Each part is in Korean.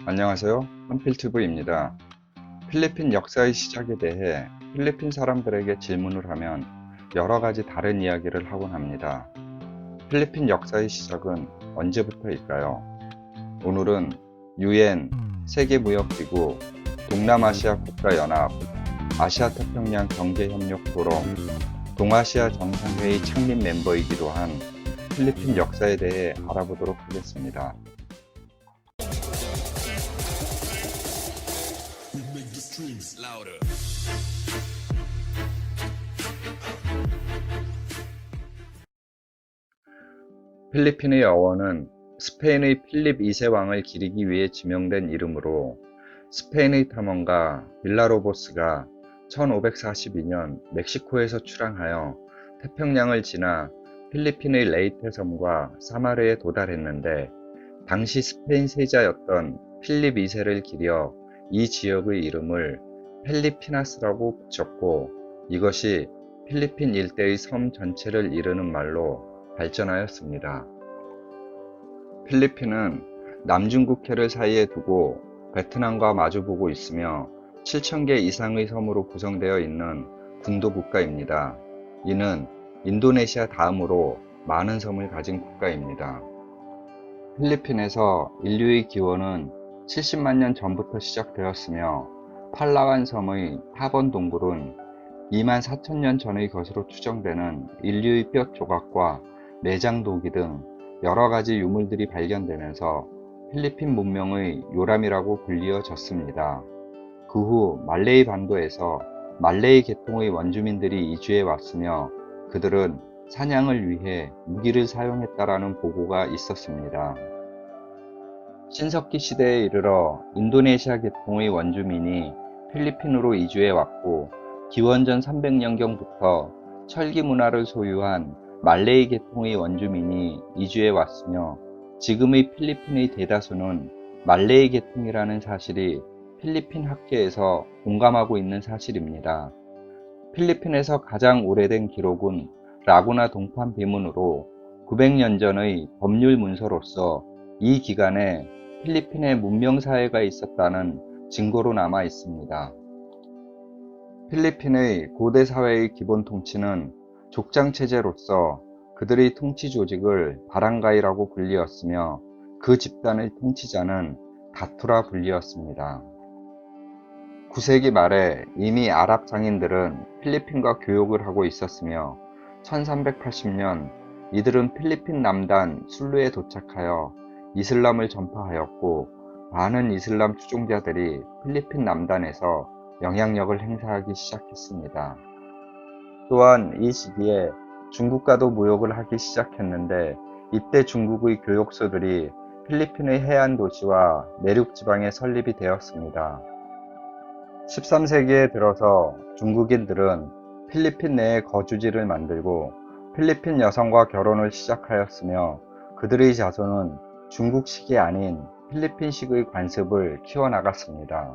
안녕하세요. 한필튜브입니다. 필리핀 역사의 시작에 대해 필리핀 사람들에게 질문을 하면 여러 가지 다른 이야기를 하곤 합니다. 필리핀 역사의 시작은 언제부터일까요? 오늘은 UN, 세계무역기구, 동남아시아 국가연합, 아시아태평양 경제협력포럼, 동아시아 정상회의 창립 멤버이기도 한 필리핀 역사에 대해 알아보도록 하겠습니다. 필리핀의 어원은 스페인의 필립 2세 왕을 기리기 위해 지명된 이름으로 스페인의 탐험가 빌라로보스가 1542년 멕시코에서 출항하여 태평양을 지나 필리핀의 레이테 섬과 사마르에 도달했는데 당시 스페인 세자였던 필립 2세를 기려 이 지역의 이름을 펠리피나스라고 붙였고 이것이 필리핀 일대의 섬 전체를 이르는 말로 발전하였습니다. 필리핀은 남중국해를 사이에 두고 베트남과 마주보고 있으며 7,000개 이상의 섬으로 구성되어 있는 군도 국가입니다. 이는 인도네시아 다음으로 많은 섬을 가진 국가입니다. 필리핀에서 인류의 기원은 70만 년 전부터 시작되었으며 팔라완 섬의 타번 동굴은 2만 4천 년 전의 것으로 추정되는 인류의 뼈 조각과 내장 도기 등 여러 가지 유물들이 발견되면서 필리핀 문명의 요람이라고 불리어졌습니다. 그 후 말레이 반도에서 말레이 계통의 원주민들이 이주해 왔으며 그들은 사냥을 위해 무기를 사용했다라는 보고가 있었습니다. 신석기 시대에 이르러 인도네시아 계통의 원주민이 필리핀으로 이주해 왔고 기원전 300년경부터 철기 문화를 소유한 말레이 계통의 원주민이 이주해 왔으며 지금의 필리핀의 대다수는 말레이 계통이라는 사실이 필리핀 학계에서 공감하고 있는 사실입니다. 필리핀에서 가장 오래된 기록은 라구나 동판 비문으로 900년 전의 법률 문서로서 이 기간에 필리핀에 문명사회가 있었다는 증거로 남아 있습니다. 필리핀의 고대 사회의 기본 통치는 족장체제로서 그들의 통치 조직을 바랑가이라고 불리었으며 그 집단의 통치자는 다투라 불리었습니다. 9세기 말에 이미 아랍 장인들은 필리핀과 교역을 하고 있었으며 1380년 이들은 필리핀 남단 술루에 도착하여 이슬람을 전파하였고 많은 이슬람 추종자들이 필리핀 남단에서 영향력을 행사하기 시작했습니다. 또한 이 시기에 중국과도 무역을 하기 시작했는데 이때 중국의 교역소들이 필리핀의 해안 도시와 내륙 지방에 설립이 되었습니다. 13세기에 들어서 중국인들은 필리핀 내에 거주지를 만들고 필리핀 여성과 결혼을 시작하였으며 그들의 자손은 중국식이 아닌 필리핀식의 관습을 키워나갔습니다.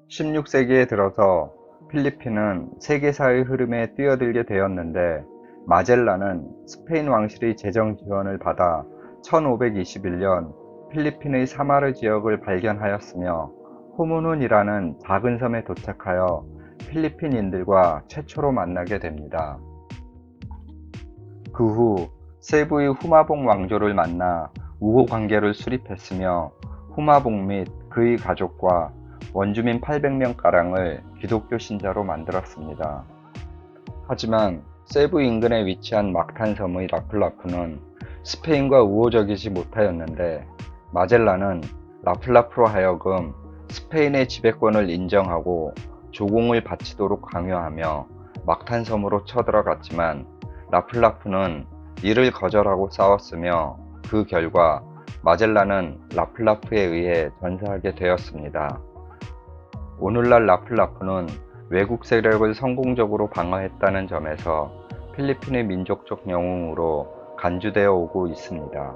16세기에 들어서 필리핀은 세계사의 흐름에 뛰어들게 되었는데 마젤란은 스페인 왕실의 재정 지원을 받아 1521년 필리핀의 사마르 지역을 발견하였으며 호문훈이라는 작은 섬에 도착하여 필리핀인들과 최초로 만나게 됩니다. 그 후 세부의 후마봉 왕조를 만나 우호 관계를 수립했으며 후마봉 및 그의 가족과 원주민 800명가량을 기독교 신자로 만들었습니다. 하지만 세부 인근에 위치한 막탄섬의 라플라프는 스페인과 우호적이지 못하였는데 마젤란은 라플라프로 하여금 스페인의 지배권을 인정하고 조공을 바치도록 강요하며 막탄섬으로 쳐들어갔지만 라플라프는 이를 거절하고 싸웠으며 그 결과 마젤란은 라플라프에 의해 전사하게 되었습니다. 오늘날 라플라프는 외국 세력을 성공적으로 방어했다는 점에서 필리핀의 민족적 영웅으로 간주되어 오고 있습니다.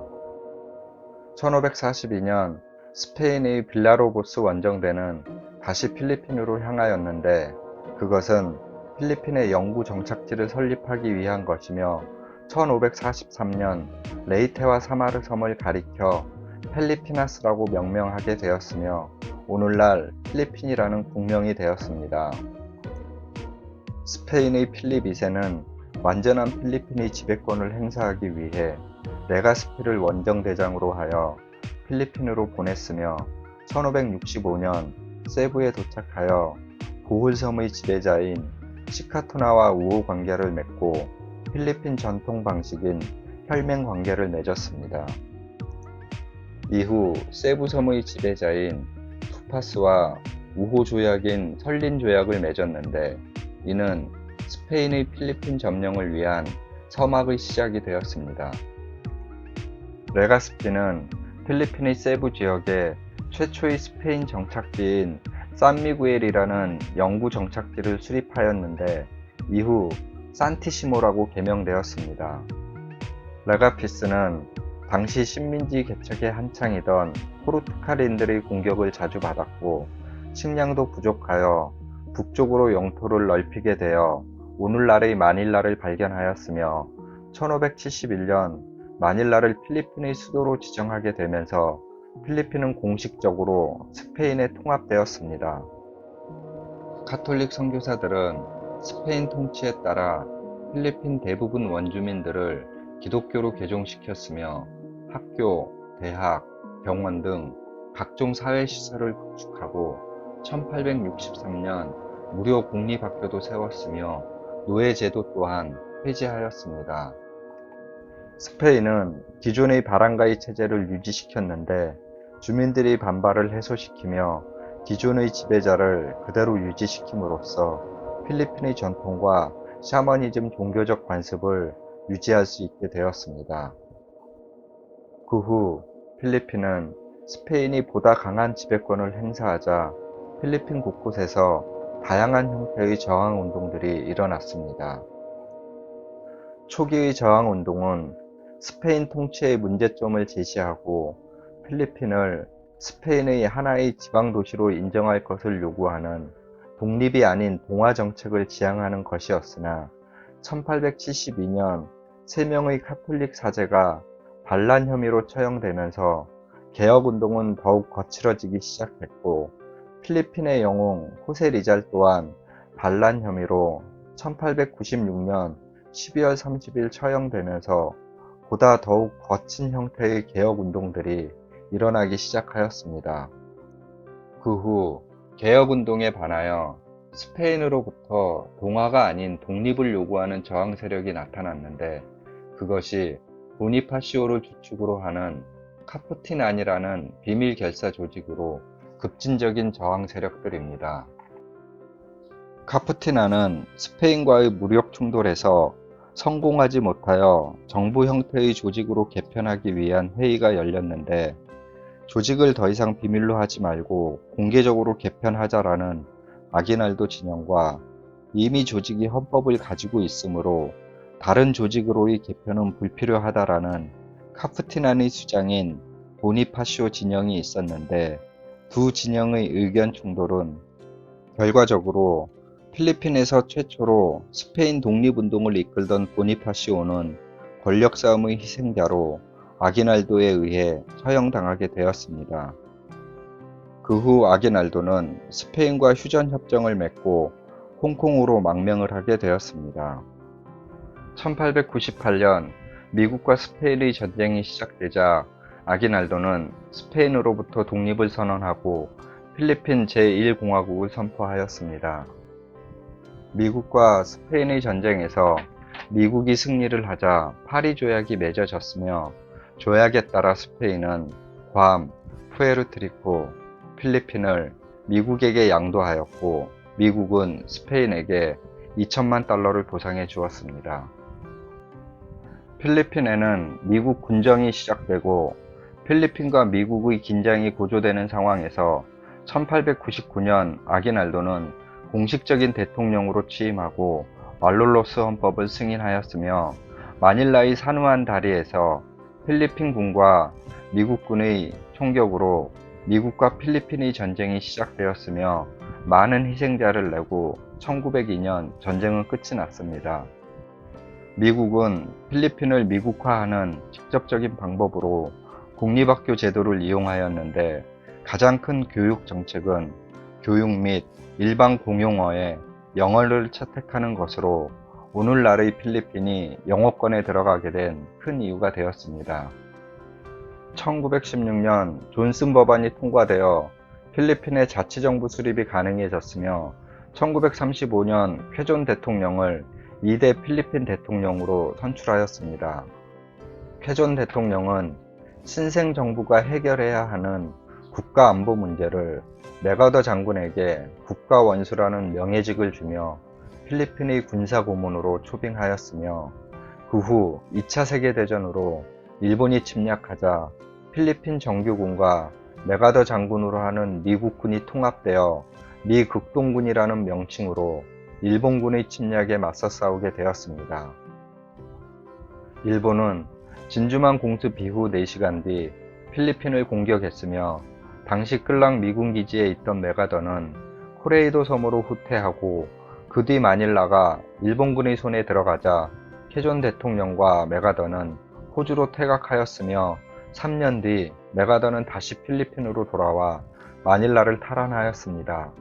1542년 스페인의 빌라로보스 원정대는 다시 필리핀으로 향하였는데 그것은 필리핀의 영구 정착지를 설립하기 위한 것이며 1543년 레이테와 사마르 섬을 가리켜 펠리피나스라고 명명하게 되었으며 오늘날 필리핀이라는 국명이 되었습니다. 스페인의 필립 2세는 완전한 필리핀의 지배권을 행사하기 위해 레가스피를 원정대장으로 하여 필리핀으로 보냈으며 1565년 세부에 도착하여 보홀섬의 지배자인 시카투나와 우호 관계를 맺고 필리핀 전통 방식인 혈맹 관계를 맺었습니다. 이후 세부섬의 지배자인 투파스와 우호 조약인 설린 조약을 맺었는데 이는 스페인의 필리핀 점령을 위한 서막의 시작이 되었습니다. 레가스피는 필리핀의 세부 지역에 최초의 스페인 정착지인 산미구엘이라는 영구 정착지를 수립하였는데 이후 산티시모라고 개명되었습니다. 레가피스는 당시 식민지 개척에 한창이던 포르투갈인들의 공격을 자주 받았고 식량도 부족하여 북쪽으로 영토를 넓히게 되어 오늘날의 마닐라를 발견하였으며 1571년 마닐라를 필리핀의 수도로 지정하게 되면서 필리핀은 공식적으로 스페인에 통합되었습니다. 가톨릭 선교사들은 스페인 통치에 따라 필리핀 대부분 원주민들을 기독교로 개종시켰으며 학교, 대학, 병원 등 각종 사회시설을 구축하고 1863년 무료 공립학교도 세웠으며 노예제도 또한 폐지하였습니다. 스페인은 기존의 바랑가이 체제를 유지시켰는데 주민들이 반발을 해소시키며 기존의 지배자를 그대로 유지시킴으로써 필리핀의 전통과 샤머니즘 종교적 관습을 유지할 수 있게 되었습니다. 그 후 필리핀은 스페인이 보다 강한 지배권을 행사하자 필리핀 곳곳에서 다양한 형태의 저항운동들이 일어났습니다. 초기의 저항운동은 스페인 통치의 문제점을 제시하고 필리핀을 스페인의 하나의 지방도시로 인정할 것을 요구하는 독립이 아닌 동아정책을 지향하는 것이었으나 1872년 3명의 카톨릭 사제가 반란 혐의로 처형되면서 개혁운동은 더욱 거칠어지기 시작했고 필리핀의 영웅 호세 리잘 또한 반란 혐의로 1896년 12월 30일 처형되면서 보다 더욱 거친 형태의 개혁운동들이 일어나기 시작하였습니다. 그 후 개혁운동에 반하여 스페인으로부터 동아가 아닌 독립을 요구하는 저항 세력이 나타났는데 그것이 보니파시오를 주축으로 하는 카푸틴안이라는 비밀 결사 조직으로 급진적인 저항 세력들입니다. 카푸틴안은 스페인과의 무력 충돌에서 성공하지 못하여 정부 형태의 조직으로 개편하기 위한 회의가 열렸는데 조직을 더 이상 비밀로 하지 말고 공개적으로 개편하자라는 아기날도 진영과 이미 조직이 헌법을 가지고 있으므로 다른 조직으로의 개편은 불필요하다라는 카푸틴안의 수장인 보니파시오 진영이 있었는데 두 진영의 의견 충돌은 결과적으로 필리핀에서 최초로 스페인 독립운동을 이끌던 보니파시오는 권력싸움의 희생자로 아기날도에 의해 처형당하게 되었습니다. 그 후 아기날도는 스페인과 휴전협정을 맺고 홍콩으로 망명을 하게 되었습니다. 1898년 미국과 스페인의 전쟁이 시작되자 아기날도는 스페인으로부터 독립을 선언하고 필리핀 제1공화국을 선포하였습니다. 미국과 스페인의 전쟁에서 미국이 승리를 하자 파리 조약이 맺어졌으며 조약에 따라 스페인은 괌, 푸에르트리코, 필리핀을 미국에게 양도하였고 미국은 스페인에게 2천만 달러를 보상해 주었습니다. 필리핀에는 미국 군정이 시작되고 필리핀과 미국의 긴장이 고조되는 상황에서 1899년 아기날도는 공식적인 대통령으로 취임하고 말롤로스 헌법을 승인하였으며 마닐라의 산후안 다리에서 필리핀 군과 미국 군의 총격으로 미국과 필리핀의 전쟁이 시작되었으며 많은 희생자를 내고 1902년 전쟁은 끝이 났습니다. 미국은 필리핀을 미국화하는 직접적인 방법으로 공립학교 제도를 이용하였는데 가장 큰 교육 정책은 교육 및 일반 공용어에 영어를 채택하는 것으로 오늘날의 필리핀이 영어권에 들어가게 된 큰 이유가 되었습니다. 1916년 존슨 법안이 통과되어 필리핀의 자치정부 수립이 가능해졌으며 1935년 쾌존 대통령을 2대 필리핀 대통령으로 선출하였습니다. 쾌존 대통령은 신생 정부가 해결해야 하는 국가 안보 문제를 맥아더 장군에게 국가 원수라는 명예직을 주며 필리핀의 군사 고문으로 초빙하였으며 그 후 2차 세계대전으로 일본이 침략하자 필리핀 정규군과 맥아더 장군으로 하는 미국군이 통합되어 미극동군이라는 명칭으로 일본군의 침략에 맞서 싸우게 되었습니다. 일본은 진주만 공습 이후 4시간 뒤 필리핀을 공격했으며 당시 끌락 미군 기지에 있던 맥아더는 코레이도 섬으로 후퇴하고 그 뒤 마닐라가 일본군의 손에 들어가자 쾌존 대통령과 맥아더는 호주로 퇴각하였으며 3년 뒤 맥아더는 다시 필리핀으로 돌아와 마닐라를 탈환하였습니다.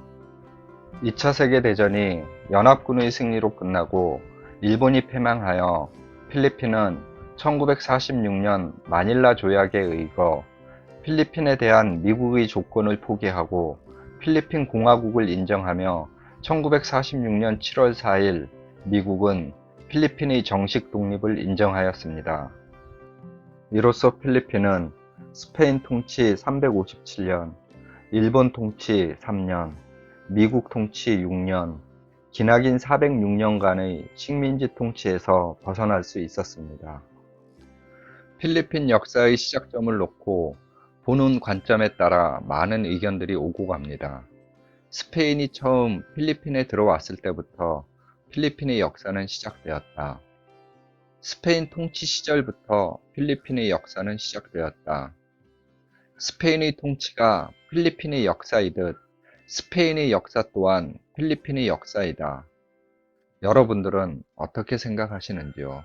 2차 세계대전이 연합군의 승리로 끝나고 일본이 패망하여 필리핀은 1946년 마닐라 조약에 의거 필리핀에 대한 미국의 조건을 포기하고 필리핀 공화국을 인정하며 1946년 7월 4일 미국은 필리핀의 정식 독립을 인정하였습니다. 이로써 필리핀은 스페인 통치 357년, 일본 통치 3년, 미국 통치 6년, 기나긴 406년간의 식민지 통치에서 벗어날 수 있었습니다. 필리핀 역사의 시작점을 놓고 보는 관점에 따라 많은 의견들이 오고 갑니다. 스페인이 처음 필리핀에 들어왔을 때부터 필리핀의 역사는 시작되었다. 스페인 통치 시절부터 필리핀의 역사는 시작되었다. 스페인의 통치가 필리핀의 역사이듯 스페인의 역사 또한 필리핀의 역사이다. 여러분들은 어떻게 생각하시는지요?